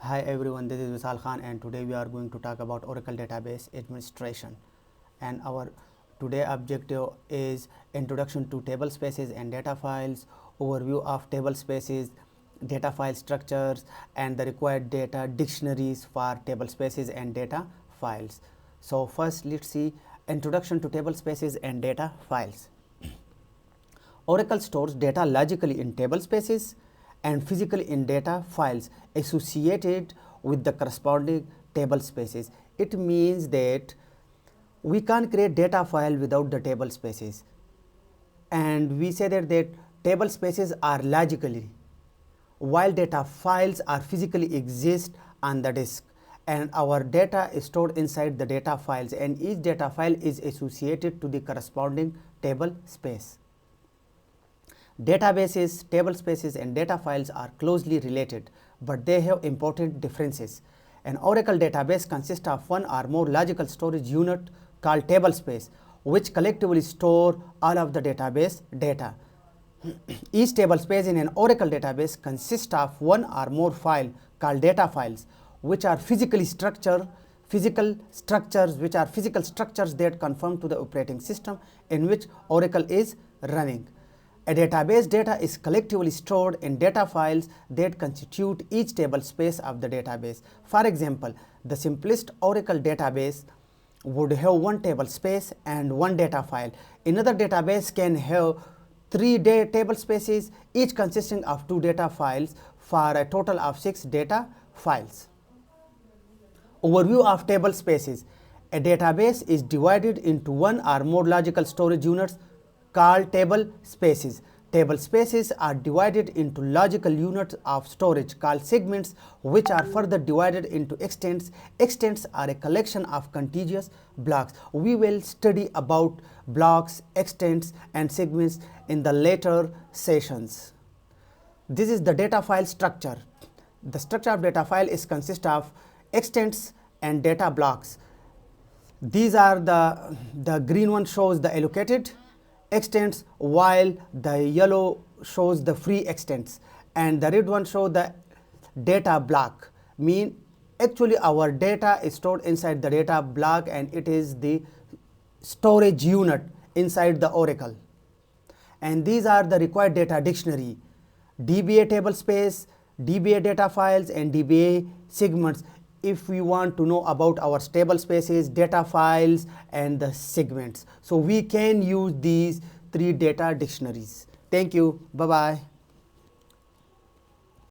Hi everyone, this is Vishal Khan and today we are going to talk about Oracle Database Administration. And our today objective is introduction to table spaces and data files, overview of table spaces, data file structures, and the required data dictionaries for table spaces and data files. So first let's see introduction to table spaces and data files. Oracle stores data logically in table spaces and physically in data files associated with the corresponding table spaces. It means that we can't create data file without the table spaces, and we say that table spaces are logically while data files are physically exist on the disk, and our data is stored inside the data files, and each data file is associated to the corresponding table space. Databases, table spaces and data files are closely related, but they have important differences. An Oracle database consists of one or more logical storage unit called table space, which collectively store all of the database data. Each table space in an Oracle database consists of one or more file called data files, which are physical structures that conform to the operating system in which Oracle is running. A database data is collectively stored in data files that constitute each table space of the database. For example, the simplest Oracle database would have one table space and one data file. Another database can have three table spaces, each consisting of two data files, for a total of 6 data files. Overview of table spaces. A database is divided into one or more logical storage units called table spaces. Table spaces are divided into logical units of storage called segments, which are further divided into extents. Extents are a collection of contiguous blocks. We will study about blocks, extents and segments in the later sessions. This is the data file structure. The structure of data file is consist of extents and data blocks. These are the green one shows the allocated extents, while the yellow shows the free extents, and the red one shows the data block. Actually our data is stored inside the data block, and it is the storage unit inside the Oracle. And these are the required data dictionary: DBA table space, DBA data files and DBA segments, if we want to know about our table spaces, data files and the segments. So we can use these 3 data dictionaries. Thank you. Bye bye.